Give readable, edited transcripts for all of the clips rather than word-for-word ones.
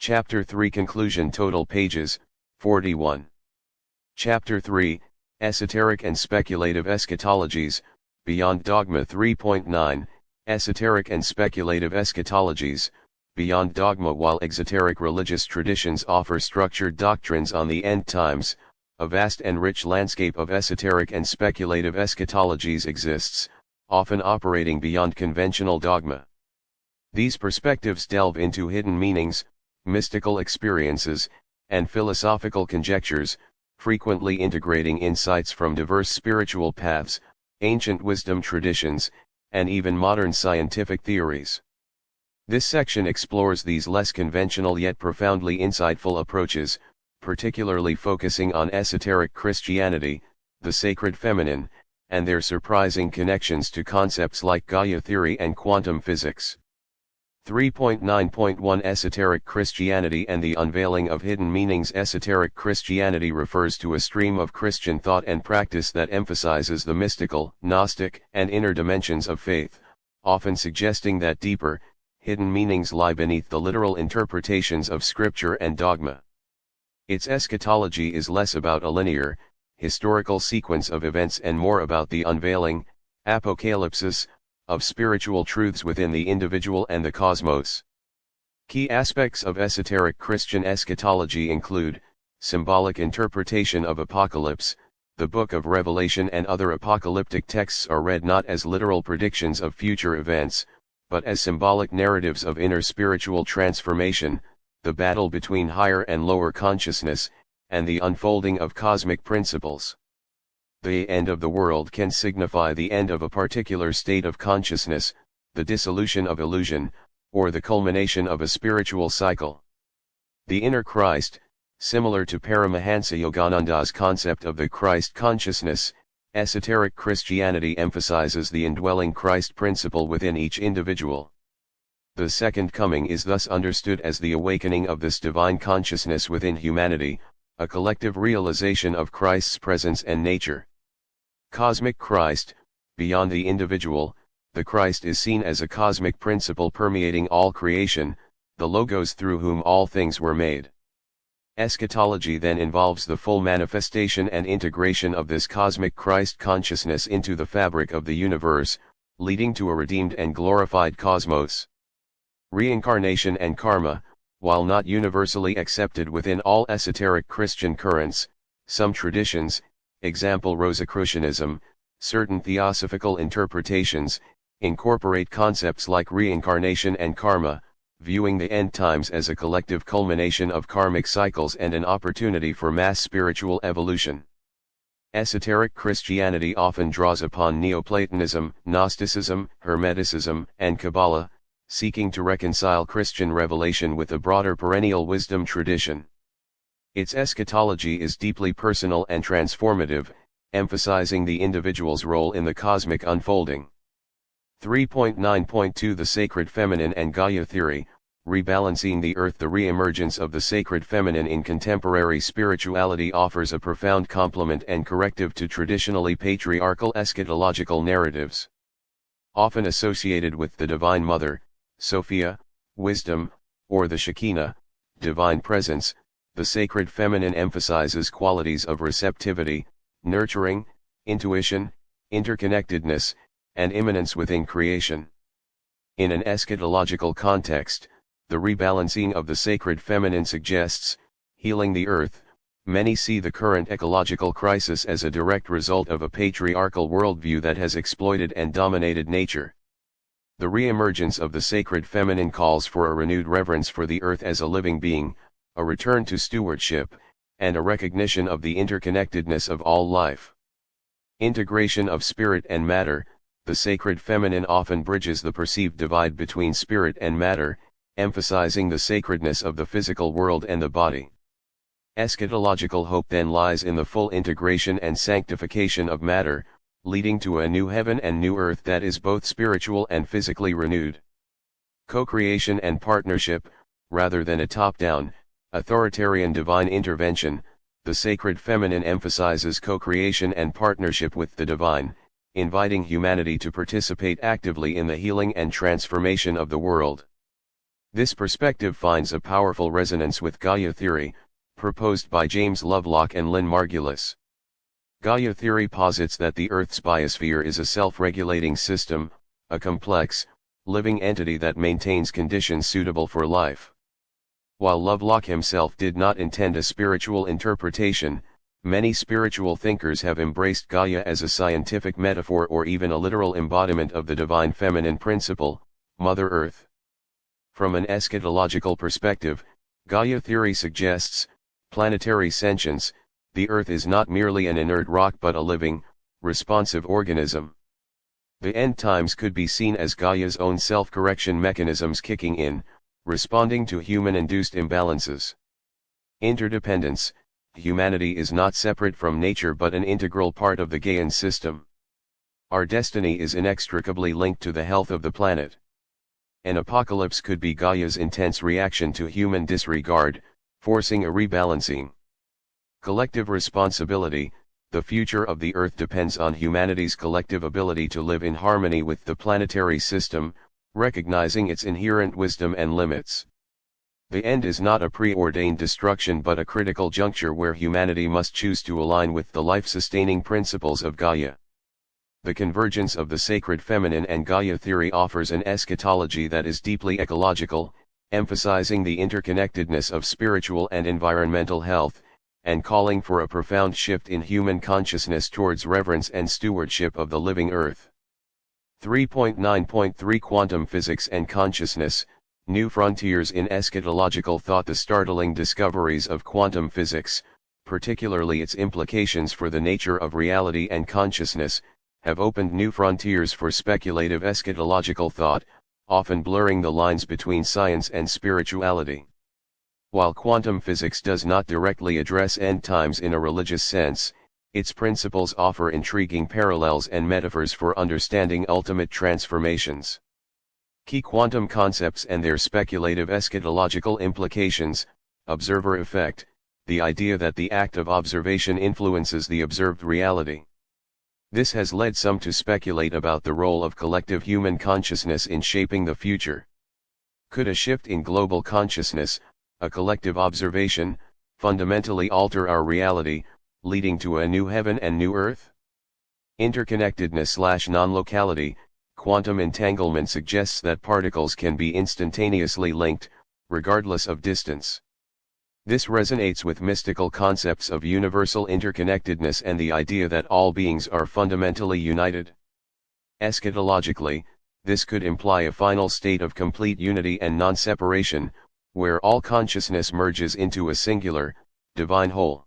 Chapter 3 Conclusion. Total pages, 41. Chapter 3, Esoteric and Speculative Eschatologies, Beyond Dogma. 3.9, Esoteric and Speculative Eschatologies, Beyond Dogma. While exoteric religious traditions offer structured doctrines on the end times, a vast and rich landscape of esoteric and speculative eschatologies exists, often operating beyond conventional dogma. These perspectives delve into hidden meanings, mystical experiences, and philosophical conjectures, frequently integrating insights from diverse spiritual paths, ancient wisdom traditions, and even modern scientific theories. This section explores these less conventional yet profoundly insightful approaches, particularly focusing on esoteric Christianity, the sacred feminine, and their surprising connections to concepts like Gaia theory and quantum physics. 3.9.1 Esoteric Christianity and the Unveiling of Hidden Meanings. Esoteric Christianity refers to a stream of Christian thought and practice that emphasizes the mystical, Gnostic, and inner dimensions of faith, often suggesting that deeper, hidden meanings lie beneath the literal interpretations of Scripture and dogma. Its eschatology is less about a linear, historical sequence of events and more about the unveiling, apocalypsis, of spiritual truths within the individual and the cosmos. Key aspects of esoteric Christian eschatology include symbolic interpretation of Apocalypse. The Book of Revelation and other apocalyptic texts are read not as literal predictions of future events, but as symbolic narratives of inner spiritual transformation, the battle between higher and lower consciousness, and the unfolding of cosmic principles. The end of the world can signify the end of a particular state of consciousness, the dissolution of illusion, or the culmination of a spiritual cycle. The inner Christ, similar to Paramahansa Yogananda's concept of the Christ consciousness, esoteric Christianity emphasizes the indwelling Christ principle within each individual. The Second Coming is thus understood as the awakening of this divine consciousness within humanity, a collective realization of Christ's presence and nature. Cosmic Christ. Beyond the individual, the Christ is seen as a cosmic principle permeating all creation, the Logos through whom all things were made. Eschatology then involves the full manifestation and integration of this cosmic Christ consciousness into the fabric of the universe, leading to a redeemed and glorified cosmos. Reincarnation and karma. While not universally accepted within all esoteric Christian currents, some traditions, example Rosicrucianism, certain theosophical interpretations, incorporate concepts like reincarnation and karma, viewing the end times as a collective culmination of karmic cycles and an opportunity for mass spiritual evolution. Esoteric Christianity often draws upon Neoplatonism, Gnosticism, Hermeticism, and Kabbalah, seeking to reconcile Christian revelation with the broader perennial wisdom tradition. Its eschatology is deeply personal and transformative, emphasizing the individual's role in the cosmic unfolding. 3.9.2 The Sacred Feminine and Gaia Theory, Rebalancing the Earth. The re-emergence of the sacred feminine in contemporary spirituality offers a profound complement and corrective to traditionally patriarchal eschatological narratives. Often associated with the Divine Mother, Sophia, wisdom, or the Shekinah, divine presence, the sacred feminine emphasizes qualities of receptivity, nurturing, intuition, interconnectedness, and immanence within creation. In an eschatological context, the rebalancing of the sacred feminine suggests healing the earth. Many see the current ecological crisis as a direct result of a patriarchal worldview that has exploited and dominated nature. The re-emergence of the sacred feminine calls for a renewed reverence for the earth as a living being, a return to stewardship, and a recognition of the interconnectedness of all life. Integration of spirit and matter. The sacred feminine often bridges the perceived divide between spirit and matter, emphasizing the sacredness of the physical world and the body. Eschatological hope then lies in the full integration and sanctification of matter, leading to a new heaven and new earth that is both spiritual and physically renewed. Co-creation and partnership. Rather than a top-down, authoritarian divine intervention, the sacred feminine emphasizes co-creation and partnership with the divine, inviting humanity to participate actively in the healing and transformation of the world. This perspective finds a powerful resonance with Gaia theory, proposed by James Lovelock and Lynn Margulis. Gaia theory posits that the Earth's biosphere is a self-regulating system, a complex, living entity that maintains conditions suitable for life. While Lovelock himself did not intend a spiritual interpretation, many spiritual thinkers have embraced Gaia as a scientific metaphor or even a literal embodiment of the divine feminine principle, Mother Earth. From an eschatological perspective, Gaia theory suggests planetary sentience. The Earth is not merely an inert rock but a living, responsive organism. The end times could be seen as Gaia's own self-correction mechanisms kicking in, responding to human-induced imbalances. Interdependence. Humanity is not separate from nature but an integral part of the Gaian system. Our destiny is inextricably linked to the health of the planet. An apocalypse could be Gaia's intense reaction to human disregard, forcing a rebalancing. Collective responsibility. The future of the Earth depends on humanity's collective ability to live in harmony with the planetary system, recognizing its inherent wisdom and limits. The end is not a preordained destruction but a critical juncture where humanity must choose to align with the life-sustaining principles of Gaia. The convergence of the sacred feminine and Gaia theory offers an eschatology that is deeply ecological, emphasizing the interconnectedness of spiritual and environmental health, and calling for a profound shift in human consciousness towards reverence and stewardship of the living Earth. 3.9.3 Quantum Physics and Consciousness, New Frontiers in Eschatological Thought. The startling discoveries of quantum physics, particularly its implications for the nature of reality and consciousness, have opened new frontiers for speculative eschatological thought, often blurring the lines between science and spirituality. While quantum physics does not directly address end times in a religious sense, its principles offer intriguing parallels and metaphors for understanding ultimate transformations. Key quantum concepts and their speculative eschatological implications. Observer effect, the idea that the act of observation influences the observed reality. This has led some to speculate about the role of collective human consciousness in shaping the future. Could a shift in global consciousness, a collective observation, fundamentally alter our reality, leading to a new heaven and new earth? Interconnectedness/non-locality. Quantum entanglement suggests that particles can be instantaneously linked, regardless of distance. This resonates with mystical concepts of universal interconnectedness and the idea that all beings are fundamentally united. Eschatologically, this could imply a final state of complete unity and non-separation, where all consciousness merges into a singular, divine whole.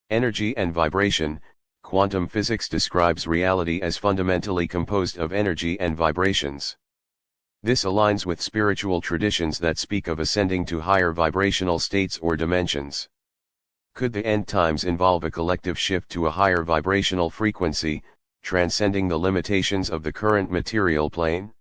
Energy and vibration. Quantum physics describes reality as fundamentally composed of energy and vibrations. This aligns with spiritual traditions that speak of ascending to higher vibrational states or dimensions. Could the end times involve a collective shift to a higher vibrational frequency, transcending the limitations of the current material plane?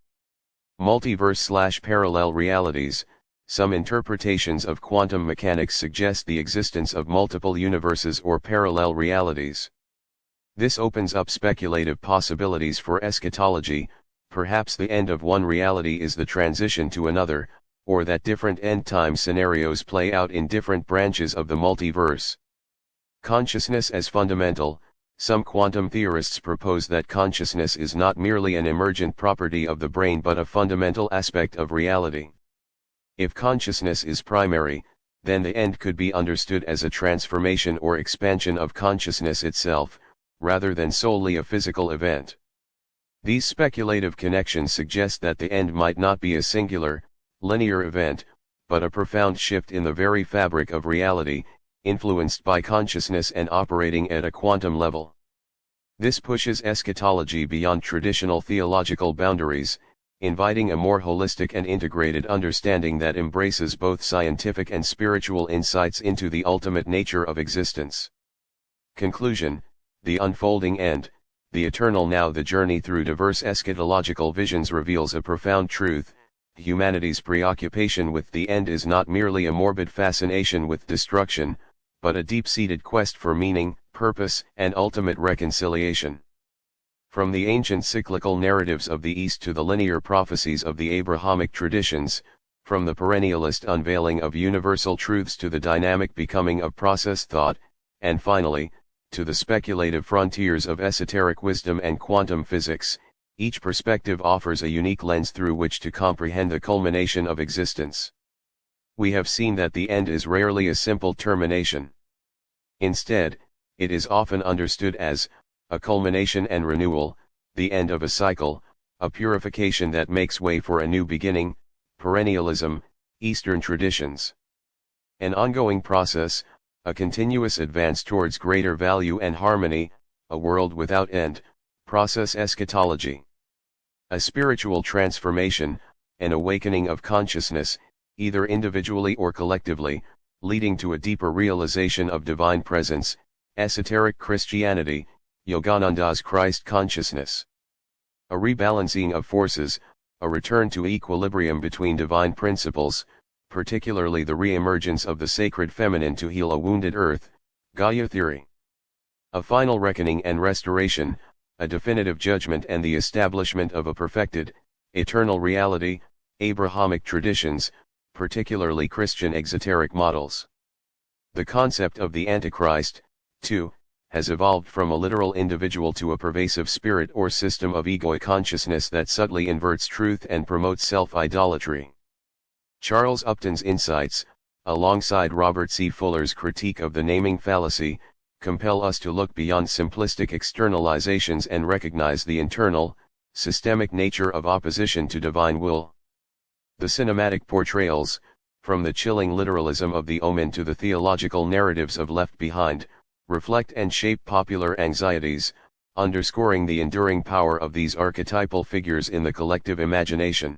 Multiverse/parallel realities. Some interpretations of quantum mechanics suggest the existence of multiple universes or parallel realities. This opens up speculative possibilities for eschatology. Perhaps the end of one reality is the transition to another, or that different end-time scenarios play out in different branches of the multiverse. Consciousness as fundamental. Some quantum theorists propose that consciousness is not merely an emergent property of the brain but a fundamental aspect of reality. If consciousness is primary, then the end could be understood as a transformation or expansion of consciousness itself, rather than solely a physical event. These speculative connections suggest that the end might not be a singular, linear event, but a profound shift in the very fabric of reality, influenced by consciousness and operating at a quantum level. This pushes eschatology beyond traditional theological boundaries, inviting a more holistic and integrated understanding that embraces both scientific and spiritual insights into the ultimate nature of existence. Conclusion: the unfolding end, the eternal now. The journey through diverse eschatological visions reveals a profound truth: humanity's preoccupation with the end is not merely a morbid fascination with destruction, but a deep-seated quest for meaning, purpose, and ultimate reconciliation. From the ancient cyclical narratives of the East to the linear prophecies of the Abrahamic traditions, from the perennialist unveiling of universal truths to the dynamic becoming of process thought, and finally, to the speculative frontiers of esoteric wisdom and quantum physics, each perspective offers a unique lens through which to comprehend the culmination of existence. We have seen that the end is rarely a simple termination. Instead, it is often understood as a culmination and renewal, the end of a cycle, a purification that makes way for a new beginning, perennialism, Eastern traditions. An ongoing process, a continuous advance towards greater value and harmony, a world without end, process eschatology. A spiritual transformation, an awakening of consciousness, either individually or collectively, leading to a deeper realization of divine presence, esoteric Christianity, Yogananda's Christ consciousness. A rebalancing of forces, a return to equilibrium between divine principles, particularly the re-emergence of the sacred feminine to heal a wounded earth, Gaia theory. A final reckoning and restoration, a definitive judgment and the establishment of a perfected, eternal reality, Abrahamic traditions, particularly Christian exoteric models. The concept of the Antichrist, too, has evolved from a literal individual to a pervasive spirit or system of ego consciousness that subtly inverts truth and promotes self-idolatry. Charles Upton's insights, alongside Robert C. Fuller's critique of the naming fallacy, compel us to look beyond simplistic externalizations and recognize the internal, systemic nature of opposition to divine will. The cinematic portrayals, from the chilling literalism of the Omen to the theological narratives of Left Behind, reflect and shape popular anxieties, underscoring the enduring power of these archetypal figures in the collective imagination.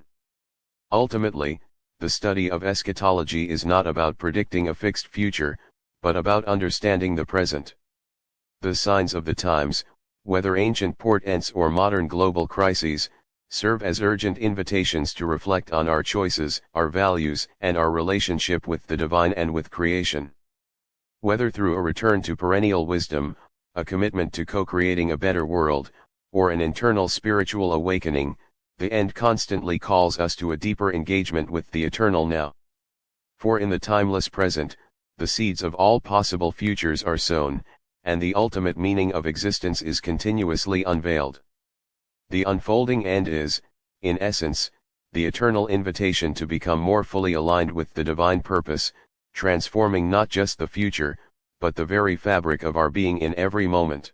Ultimately, the study of eschatology is not about predicting a fixed future, but about understanding the present. The signs of the times, whether ancient portents or modern global crises, serve as urgent invitations to reflect on our choices, our values, and our relationship with the divine and with creation. Whether through a return to perennial wisdom, a commitment to co-creating a better world, or an internal spiritual awakening, the end constantly calls us to a deeper engagement with the eternal now. For in the timeless present, the seeds of all possible futures are sown, and the ultimate meaning of existence is continuously unveiled. The unfolding end is, in essence, the eternal invitation to become more fully aligned with the divine purpose, transforming not just the future, but the very fabric of our being in every moment.